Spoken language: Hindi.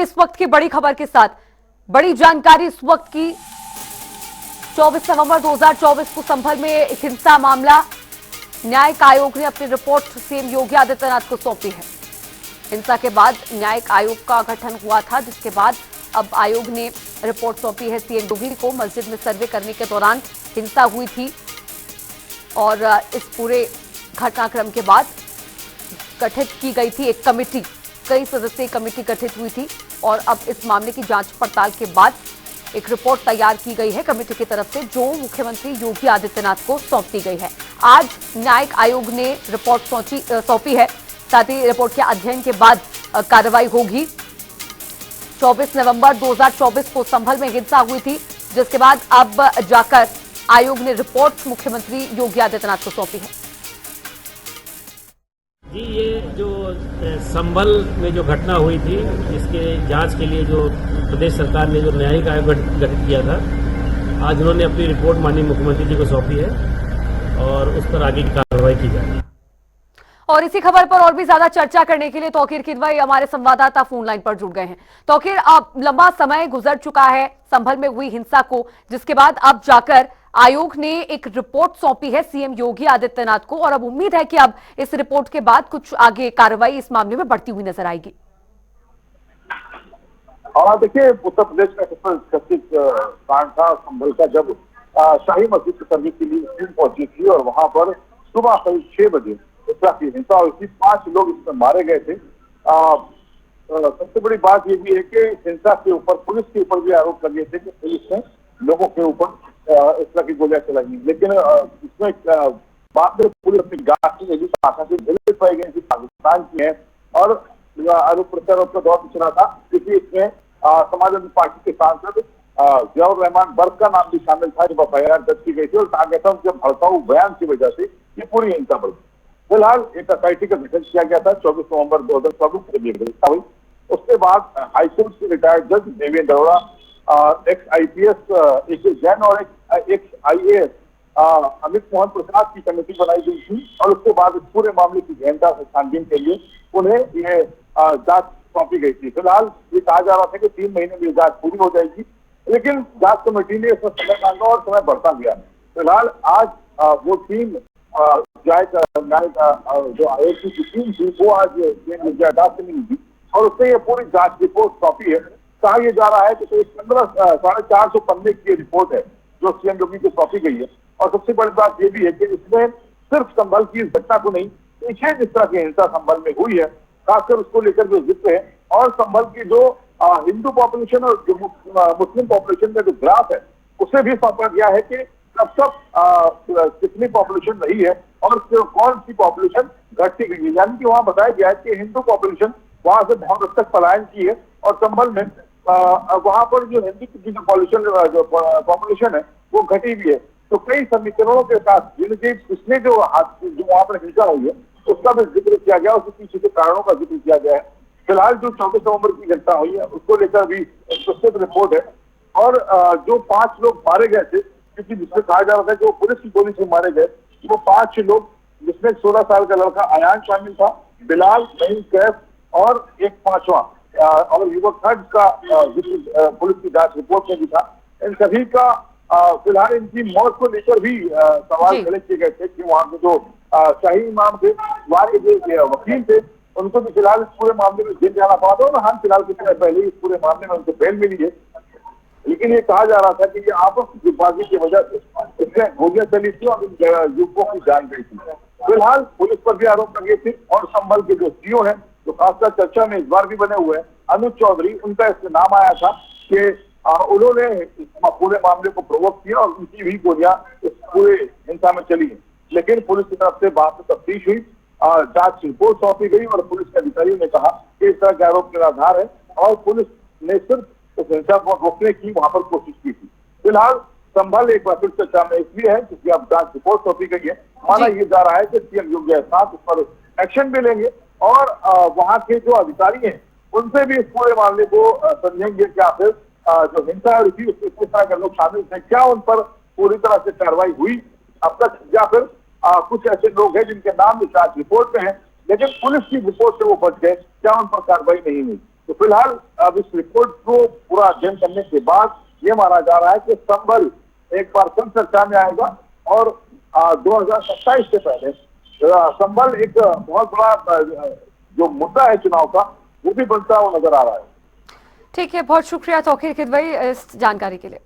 इस वक्त की बड़ी खबर के साथ बड़ी जानकारी इस वक्त की 24 नवंबर 2024 को संभल में हिंसा मामला न्यायिक आयोग ने अपनी रिपोर्ट सीएम योगी आदित्यनाथ को सौंपी है। हिंसा के बाद न्यायिक आयोग का गठन हुआ था, जिसके बाद अब आयोग ने रिपोर्ट सौंपी है सीएम योगी को। मस्जिद में सर्वे करने के दौरान हिंसा हुई थी और इस पूरे घटनाक्रम के बाद गठित की गई थी एक कमेटी, कई सदस्यीय कमेटी गठित हुई थी और अब इस मामले की जांच पड़ताल के बाद एक रिपोर्ट तैयार की गई है कमेटी की तरफ से, जो मुख्यमंत्री योगी आदित्यनाथ को सौंप दी गई है। आज न्यायिक आयोग ने रिपोर्ट सौंपी है, साथ ही रिपोर्ट के अध्ययन के बाद कार्रवाई होगी। 24 नवंबर 2024 को संभल में हिंसा हुई थी, जिसके बाद अब जाकर आयोग ने रिपोर्ट मुख्यमंत्री योगी आदित्यनाथ को सौंपी है। जी, ये जो संभल में जो घटना हुई थी, इसके जांच के लिए जो प्रदेश सरकार ने जो न्यायिक आयोग गठित किया था, आज उन्होंने अपनी रिपोर्ट माननीय मुख्यमंत्री जी को सौंपी है और उस पर आगे की कार्रवाई की जाएगी। और इसी खबर पर और भी ज्यादा चर्चा करने के लिए तौकीर किदवई हमारे संवाददाता फोन लाइन पर जुड़ गए हैं। तौकीर, अब लंबा समय गुजर चुका है संभल में हुई हिंसा को, जिसके बाद अब जाकर आयोग ने एक रिपोर्ट सौंपी है सीएम योगी आदित्यनाथ को और अब उम्मीद है कि अब इस रिपोर्ट के बाद कुछ आगे कार्रवाई इस मामले में बढ़ती हुई नजर आएगी। देखिए, उत्तर प्रदेश का चर्चित कांड था संभल का, जब शाही मस्जिद की सर्वे के लिए टीम पहुंची थी और वहां पर सुबह करीब 6 बजे इस तरह की हिंसा हुई थी। 5 लोग इसमें मारे गए थे। सबसे बड़ी बात यह भी है कि हिंसा के ऊपर पुलिस के ऊपर भी आरोप लगे थे कि पुलिस ने लोगों के ऊपर इस तरह की गोलियां चलाई, लेकिन इसमें बाद में पुलिस अपनी जांच में भी गलत पाई गई थी, पाकिस्तान की है और आरोप प्रत्यारोप का दौर चला था, क्योंकि इसमें समाजवादी पार्टी के सांसद जियाउर रहमान बर्क का नाम भी शामिल था, जब एफआईआर दर्ज की गई थी और कहा गया था उनके भड़काऊ बयान की वजह से ये पूरी हिंसा बढ़ गई। फिलहाल एक एसआईटी का गठन किया गया था 24 नवंबर 2024 को हिंसा हुई। उसके बाद हाईकोर्ट के रिटायर्ड जज देवेंद्र अरोड़ा, एक्स आईपीएस ए जैन और एक्स आईएएस अमित मोहन प्रसाद की कमेटी बनाई गई थी और उसके बाद इस पूरे मामले की गहनता से छानबीन के लिए उन्हें ये जांच सौंपी गई थी। फिलहाल ये कहा जा रहा था कि 3 महीने में जांच पूरी हो जाएगी, लेकिन जांच कमेटी ने इसमें समय मांगा और समय बढ़ता गया। फिलहाल आज वो टीम जो आयोग की टीम थी वो आज से मिली थी और उसने ये पूरी जांच रिपोर्ट सौंपी है। कहा यह जा रहा है कि 450 पन्ने की रिपोर्ट है जो सीएम योगी को सौंपी गई है और सबसे बड़ी बात यह भी है कि इसमें सिर्फ संभल की इस घटना को नहीं, पीछे जिस तरह की हिंसा संभल में हुई है खासकर उसको लेकर जो जिक्र है और संभल की जो हिंदू पॉपुलेशन और जो मुस्लिम पॉपुलेशन का जो ग्राफ है उसे भी सौंपा गया है कि कब तक कितनी पॉपुलेशन रही है और कौन सी पॉपुलेशन घटती गई है। यानी कि वहां बताया गया है कि हिंदू पॉपुलेशन वहां से बहुत हद तक पलायन की है और संभल में वहां पर जो हिंदू की जो पॉपुलेशन है वो घटी भी है। तो कई समीकरणों के साथ जिनके पिछले जो वहां पर हिंसा हुई है उसका भी जिक्र किया गया, उसके पीछे के कारणों का जिक्र किया गया है। फिलहाल जो 24 नवंबर की घटना हुई है उसको लेकर भी विस्तृत रिपोर्ट है और जो 5 लोग मारे गए थे, क्योंकि जिसमें कहा जा रहा था कि वो पुलिस की गोली से मारे गए, वो 5 लोग जिसमें 16 साल का लड़का अयान शामिल था, बिलाल, नईम, कैफ और एक 5वां और युवक था जिसका पुलिस की जांच रिपोर्ट में भी था। इन सभी का फिलहाल इनकी मौत को लेकर भी सवाल खड़े किए गए थे कि वहां के जो शाही इमाम थे, वहां के जो वकील थे, उनको भी फिलहाल इस पूरे मामले में जेल जाना पड़ा था और हाँ, फिलहाल कुछ समय पहले इस पूरे मामले में उनको बेल मिली है। लेकिन ये कहा जा रहा था कि ये आपस की जुबाजी की वजह से इसमें गोलियां चली थी और युवकों की जान गई थी। फिलहाल पुलिस पर भी आरोप लगे थे और संभल के जो सीओ है, जो खासकर चर्चा में इस बार भी बने हुए हैं, अनुज चौधरी, उनका इसमें नाम आया था कि उन्होंने इस पूरे मामले को प्रोवोक किया और उनकी भी गोलियां इस पूरे हिंसा में चली। लेकिन पुलिस की तरफ से बात में तफ्तीश हुई, जांच रिपोर्ट सौंपी गई और पुलिस के अधिकारियों ने कहा कि इस तरह के आरोप निराधार है और पुलिस ने सिर्फ उस हिंसा को रोकने की वहां पर कोशिश की थी। फिलहाल संभल एक बार फिर चर्चा में इसलिए है क्योंकि अब जांच रिपोर्ट सौंपी गई है। माना यह जा रहा है कि सीएम योगी आदित्यनाथ उस पर एक्शन भी लेंगे और वहां के जो अधिकारी हैं उनसे भी इस पूरे मामले को समझेंगे क्या फिर जो हिंसा हुई थी उसमें किस तरह के लोग शामिल थे, क्या उन पर पूरी तरह से कार्रवाई हुई अब तक, या फिर कुछ ऐसे लोग हैं जिनके नाम भी जांच रिपोर्ट में है लेकिन पुलिस की रिपोर्ट से वो बच गए, क्या उन पर कार्रवाई नहीं हुई। तो फिलहाल अब इस रिपोर्ट को पूरा अध्ययन करने के बाद ये माना जा रहा है कि संभल एक बार फिर चर्चा में आएगा और 2027 से पहले संभल एक बहुत बड़ा जो मुद्दा है चुनाव का वो भी बनता हुआ नजर आ रहा है। ठीक है, बहुत शुक्रिया तौकीर किदवई इस जानकारी के लिए।